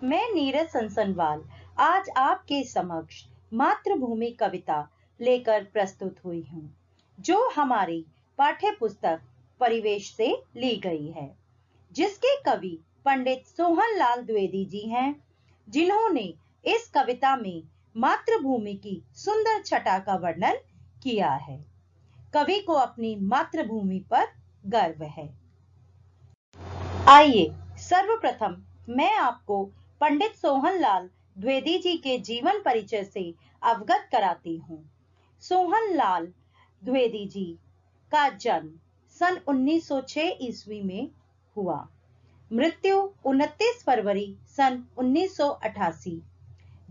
मैं नीरज संसनवाल आज आपके समक्ष मातृभूमि कविता लेकर प्रस्तुत हुई हूँ, जो हमारी पाठ्य पुस्तक परिवेश से ली गई है, जिसके कवि पंडित सोहनलाल द्विवेदी जी हैं, जिन्होंने इस कविता में मातृभूमि की सुंदर छटा का वर्णन किया है। कवि को अपनी मातृभूमि पर गर्व है। आइए सर्वप्रथम मैं आपको पंडित सोहनलाल द्विवेदी जी के जीवन परिचय से अवगत कराती हूँ। सोहनलाल द्विवेदी जी का जन्म सन 1906 ईस्वी में हुआ। मृत्यु 29 फरवरी सन 1988।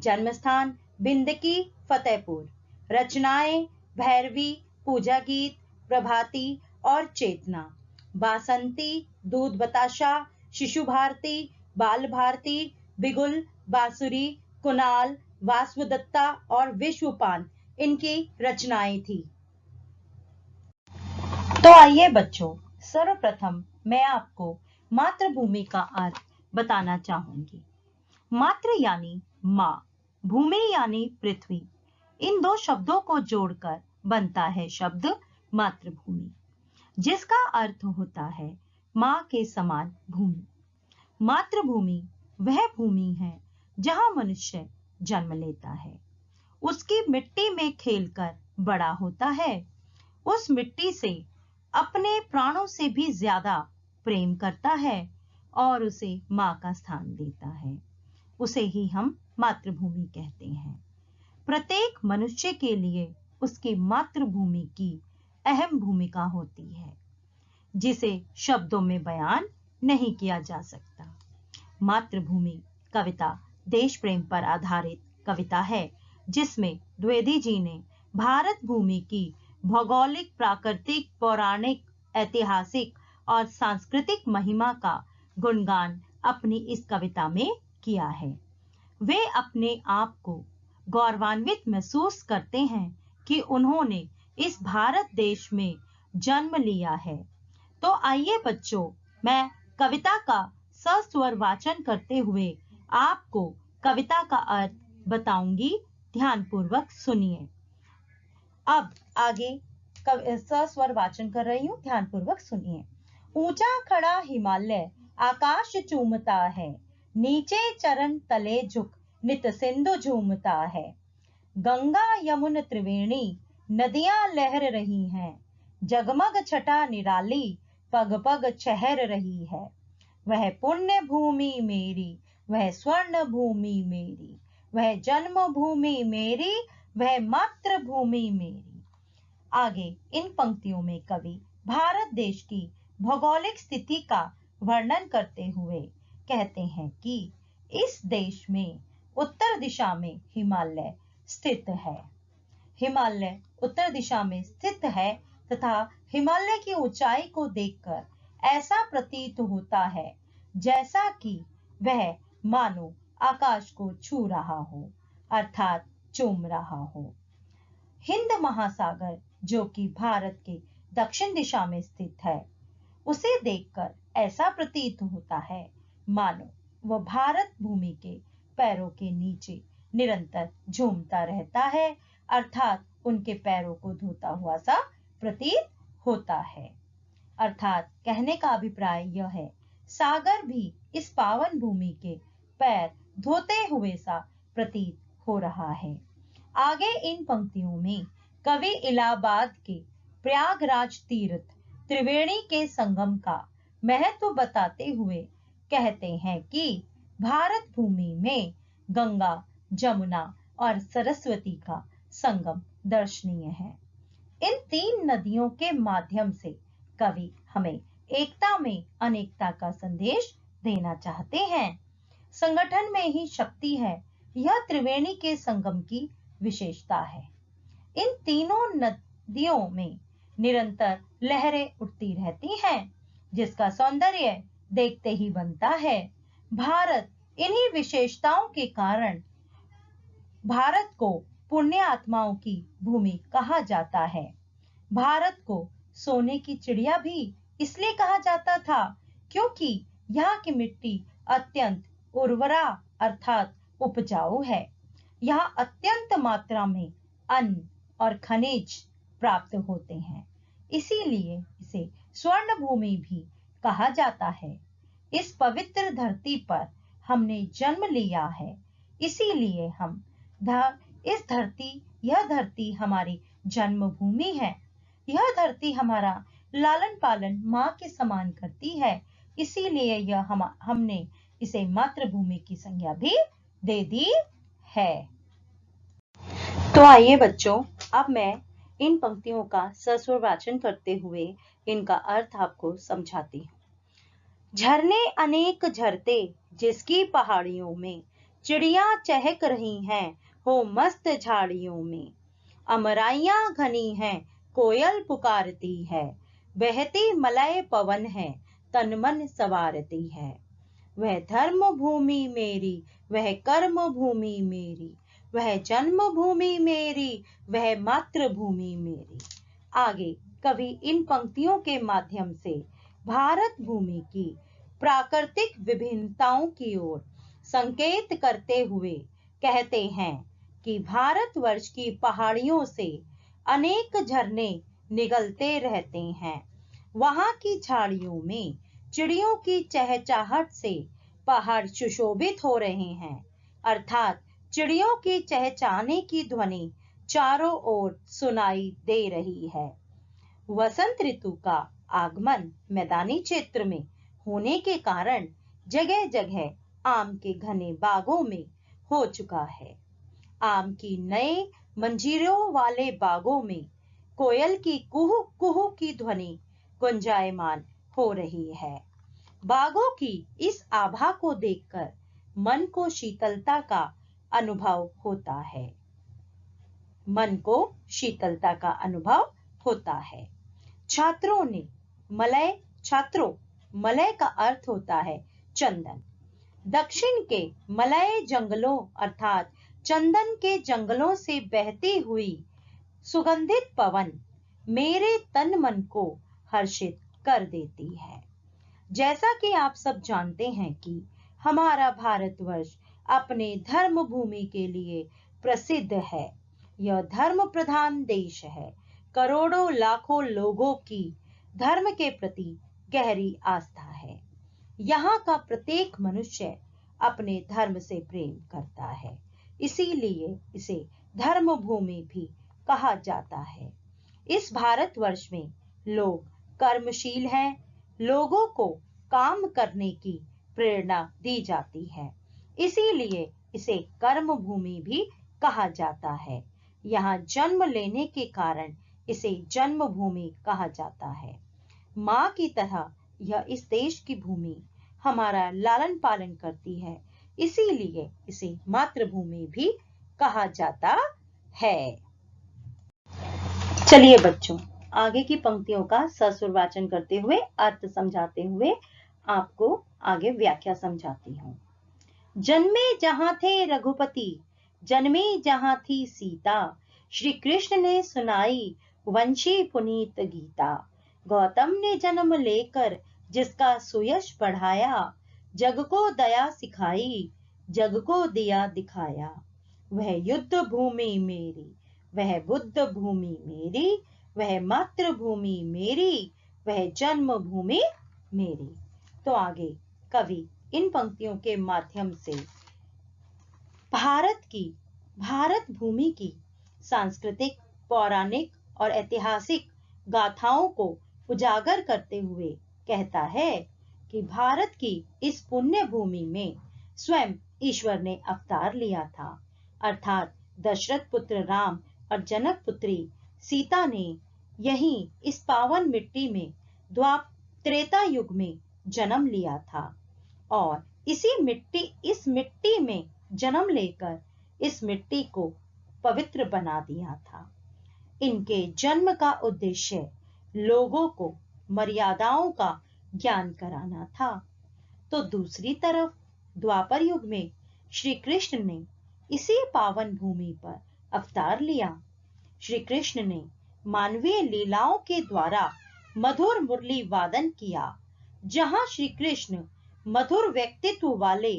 जन्म स्थान बिंदकी फतेहपुर। रचनाएं भैरवी, पूजा गीत, प्रभाती और चेतना, बासंती, दूध बताशा, शिशु भारती, बाल भारती, बिगुल, बांसुरी, कुणाल, वासवदत्ता और विश्वपान इनकी रचनाएं थी। तो आइए बच्चों, सर्वप्रथम मैं आपको मातृभूमि का अर्थ बताना चाहूंगी। मातृ यानी माँ, भूमि यानी पृथ्वी। इन दो शब्दों को जोड़कर बनता है शब्द मातृभूमि, जिसका अर्थ होता है माँ के समान भूमि। मातृभूमि वह भूमि है जहाँ मनुष्य जन्म लेता है, उसकी मिट्टी में खेलकर बड़ा होता है, उस मिट्टी से अपने प्राणों से भी ज्यादा प्रेम करता है और उसे माँ का स्थान देता है। उसे ही हम मातृभूमि कहते हैं। प्रत्येक मनुष्य के लिए उसकी मातृभूमि की अहम भूमिका होती है, जिसे शब्दों में बयान नहीं किया जा सकता। मातृभूमि कविता देश प्रेम पर आधारित कविता है, जिसमें द्विवेदी जी ने भारत भूमि की भौगोलिक, प्राकृतिक, पौराणिक, ऐतिहासिक और सांस्कृतिक महिमा का गुणगान अपनी इस कविता में किया है। वे अपने आप को गौरवान्वित महसूस करते हैं कि उन्होंने इस भारत देश में जन्म लिया है। तो आइए बच्चों, मैं कविता का सस्वर वाचन करते हुए आपको कविता का अर्थ बताऊंगी। ध्यानपूर्वक सुनिए। अब आगे सस्वर वाचन कर रही हूँ, ध्यानपूर्वक सुनिए। ऊंचा खड़ा हिमालय आकाश चूमता है, नीचे चरण तले झुक नित सिंधु झूमता है। गंगा यमुन त्रिवेणी नदियां लहर रही हैं, जगमग छटा निराली पग पग चहर रही है। वह पुण्य भूमि मेरी, वह स्वर्ण भूमि मेरी, वह जन्म भूमि मेरी, वह मातृभूमि मेरी। आगे इन पंक्तियों में कवि भारत देश की भौगोलिक स्थिति का वर्णन करते हुए कहते हैं कि इस देश में उत्तर दिशा में हिमालय स्थित है। हिमालय उत्तर दिशा में स्थित है तथा हिमालय की ऊंचाई को देखकर ऐसा प्रतीत होता है जैसा कि वह मानो आकाश को छू रहा हो, अर्थात चूम रहा हो। हिंद महासागर, जो कि भारत के दक्षिण दिशा में स्थित है, उसे देखकर ऐसा प्रतीत होता है मानो वह भारत भूमि के पैरों के नीचे निरंतर झूमता रहता है, अर्थात उनके पैरों को धोता हुआ सा प्रतीत होता है। अर्थात कहने का अभिप्राय यह है, सागर भी इस पावन भूमि के पैर धोते हुए सा प्रतीत हो रहा है। आगे इन पंक्तियों में कवि इलाहाबाद के प्रयागराज तीर्थ त्रिवेणी के संगम का महत्व बताते हुए कहते हैं कि भारत भूमि में गंगा, जमुना और सरस्वती का संगम दर्शनीय है। इन तीन नदियों के माध्यम से कवि हमें एकता में अनेकता का संदेश देना चाहते हैं। संगठन में ही शक्ति है, यह त्रिवेणी के संगम की विशेषता है। इन तीनों नदियों में निरंतर लहरें उठती रहती हैं, जिसका सौंदर्य देखते ही बनता है। भारत इन्हीं विशेषताओं के कारण भारत को पुण्य आत्माओं की भूमि कहा जाता है। भारत को सोने की चिड़िया भी इसलिए कहा जाता था क्योंकि यहाँ की मिट्टी अत्यंत उर्वरा अर्थात उपजाऊ है। यहाँ अत्यंत मात्रा में अन्न और खनिज प्राप्त होते हैं, इसीलिए इसे स्वर्ण भूमि भी कहा जाता है। इस पवित्र धरती पर हमने जन्म लिया है, इसीलिए यह धरती हमारी जन्मभूमि है। यह धरती हमारा लालन पालन माँ के समान करती है, इसीलिए हमने इसे मातृभूमि की संज्ञा भी दे दी है। तो आइए बच्चों, अब मैं इन पंक्तियों का सस्वर वाचन करते हुए इनका अर्थ आपको समझाती हूँ। झरने अनेक झरते जिसकी पहाड़ियों में, चिड़िया चहक रही हैं हो मस्त झाड़ियों में। अमराइयां घनी हैं कोयल पुकारती है, बहती मलय पवन है तन मन सवारती है। वह धर्म भूमि मेरी, वह कर्म भूमि मेरी, वह जन्म भूमि मेरी, वह मातृभूमि मेरी। आगे कवि इन पंक्तियों के माध्यम से भारत भूमि की प्राकृतिक विभिन्नताओं की ओर संकेत करते हुए कहते हैं कि भारतवर्ष की पहाड़ियों से अनेक झरने निकलते रहते हैं। वहां की झाड़ियों में चिड़ियों की चहचहाहट से पहाड़ सुशोभित हो रहे हैं, अर्थात चिड़ियों की चहचहाने की ध्वनि चारों ओर सुनाई दे रही है। वसंत ऋतु का आगमन मैदानी क्षेत्र में होने के कारण जगह जगह आम के घने बागों में हो चुका है। आम की नए मंजीरों वाले बागों में कोयल की कुहू कुहू की ध्वनि गुंजायमान हो रही है। बागों की इस आभा को देखकर मन को शीतलता का अनुभव होता है। मन को शीतलता का अनुभव होता है। छात्रों मलय का अर्थ होता है चंदन। दक्षिण के मलय जंगलों अर्थात चंदन के जंगलों से बहती हुई सुगंधित पवन मेरे तन मन को हर्षित कर देती है। जैसा कि आप सब जानते हैं कि हमारा भारतवर्ष अपने धर्म भूमि के लिए प्रसिद्ध है। यह धर्म प्रधान देश है। करोड़ों लाखों लोगों की धर्म के प्रति गहरी आस्था है। यहाँ का प्रत्येक मनुष्य अपने धर्म से प्रेम करता है, इसीलिए इसे धर्म भूमि भी कहा जाता है। इस भारतवर्ष में लोग कर्मशील हैं। लोगों को काम करने की प्रेरणा दी जाती है, इसीलिए इसे कर्म भूमि भी कहा जाता है। यहाँ जन्म लेने के कारण इसे जन्मभूमि कहा जाता है। माँ की तरह यह इस देश की भूमि हमारा लालन पालन करती है, इसीलिए इसे मातृभूमि भी कहा जाता है। चलिए बच्चों, आगे की पंक्तियों का सस्वर वाचन करते हुए अर्थ समझाते हुए आपको आगे व्याख्या समझाती हूँ। जन्मे जहां थे रघुपति, जन्मी जहां थी सीता, श्री कृष्ण ने सुनाई वंशी पुनीत गीता। गौतम ने जन्म लेकर जिसका सुयश बढ़ाया, जग को दया सिखाई, जग को दिया दिखाया। वह युद्ध भूमि मेरी, वह बुद्ध भूमि मेरी, वह मातृभूमि मेरी, वह जन्म भूमि मेरी। तो आगे कवि इन पंक्तियों के माध्यम से भारत भूमि की सांस्कृतिक, पौराणिक और ऐतिहासिक गाथाओं को उजागर करते हुए कहता है कि भारत की इस पुण्य भूमि में स्वयं ईश्वर ने अवतार लिया था, अर्थात दशरथ पुत्र राम और जनक पुत्री सीता ने यहीं इस पावन मिट्टी में त्रेता युग में जन्म लिया था और इस मिट्टी में जन्म लेकर इस मिट्टी को पवित्र बना दिया था। इनके जन्म का उद्देश्य लोगों को मर्यादाओं का ज्ञान कराना था। तो दूसरी तरफ द्वापर युग में श्री कृष्ण ने इसी पावन भूमि पर अवतार लिया। श्री कृष्ण ने मानवीय लीलाओं के द्वारा मधुर मुरली वादन किया। जहां श्री कृष्ण मधुर व्यक्तित्व वाले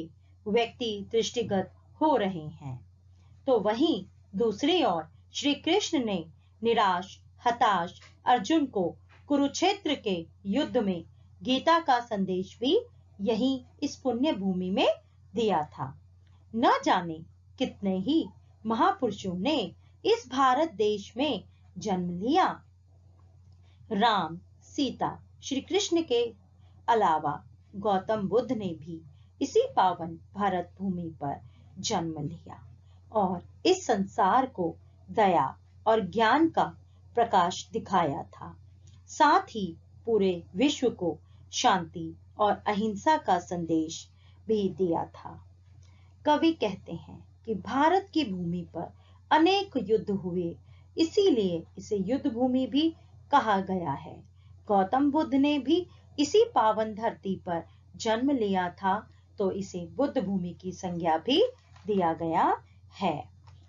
व्यक्ति दृष्टिगत हो रहे हैं। तो वहीं दूसरी ओर श्री कृष्ण ने निराश हताश अर्जुन को कुरुक्षेत्र के युद्ध में गीता का संदेश भी यहीं इस पुण्य भूमि में दिया था। न जाने कितने ही महापुरुषों ने इस भारत देश में जन्म लिया। राम, सीता, श्री कृष्ण के अलावा गौतम बुद्ध ने भी इसी पावन भारत भूमि पर जन्म लिया और इस संसार को दया और ज्ञान का प्रकाश दिखाया था। साथ ही पूरे विश्व को शांति और अहिंसा का संदेश भी दिया था। कवि कहते हैं कि भारत की भूमि पर अनेक युद्ध हुए, इसीलिए इसे युद्ध भूमि भी कहा गया है। गौतम बुद्ध ने भी इसी पावन धरती पर जन्म लिया था, तो इसे बुद्ध भूमि की संज्ञा भी दिया गया है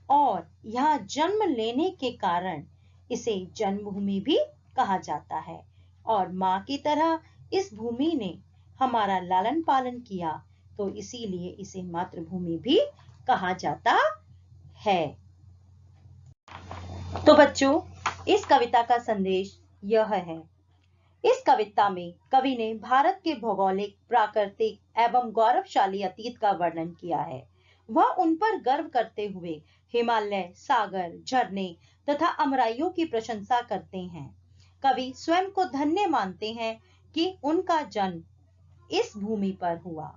और यहाँ जन्म लेने के कारण इसे जन्मभूमि भी कहा जाता है। और माँ की तरह इस भूमि ने हमारा लालन पालन किया, तो इसीलिए इसे मातृभूमि भी कहा जाता है। तो बच्चों, इस कविता का संदेश यह है। इस कविता में कवि ने भारत के भौगोलिक, प्राकृतिक एवं गौरवशाली अतीत का वर्णन किया है। वह उन पर गर्व करते हुए हिमालय, सागर, झरने तथा अमराइयों की प्रशंसा करते हैं। कवि स्वयं को धन्य मानते हैं कि उनका जन्म इस भूमि पर हुआ,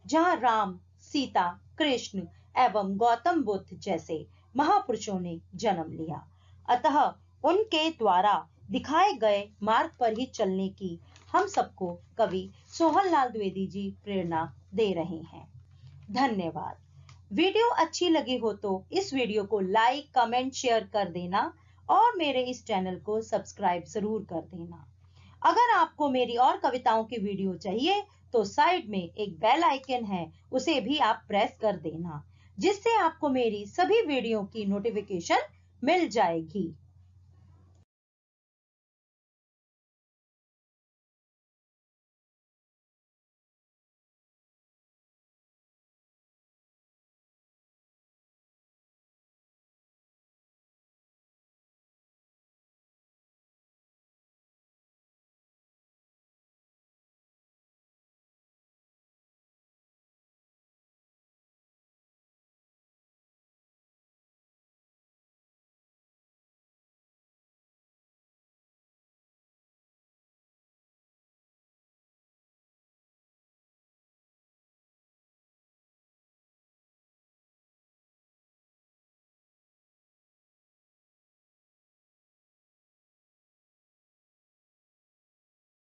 जहाँ राम, सीता, कृष्ण एवं गौतम बुद्ध जैसे महापुरुषों ने जन्म लिया। अतः उनके द्वारा दिखाए गए मार्ग पर ही चलने की हम सबको कवि सोहनलाल द्विवेदी जी प्रेरणा दे रहे हैं। धन्यवाद। वीडियो अच्छी लगी हो तो इस वीडियो को लाइक, कमेंट, शेयर कर देना और मेरे इस चैनल को सब्सक्राइब जरूर कर देना। अगर आपको मेरी और कविताओं की वीडियो चाहिए तो साइड में एक बेल आइकन है, उसे भी आप प्रेस कर देना, जिससे आपको मेरी सभी वीडियो की नोटिफिकेशन मिल जाएगी।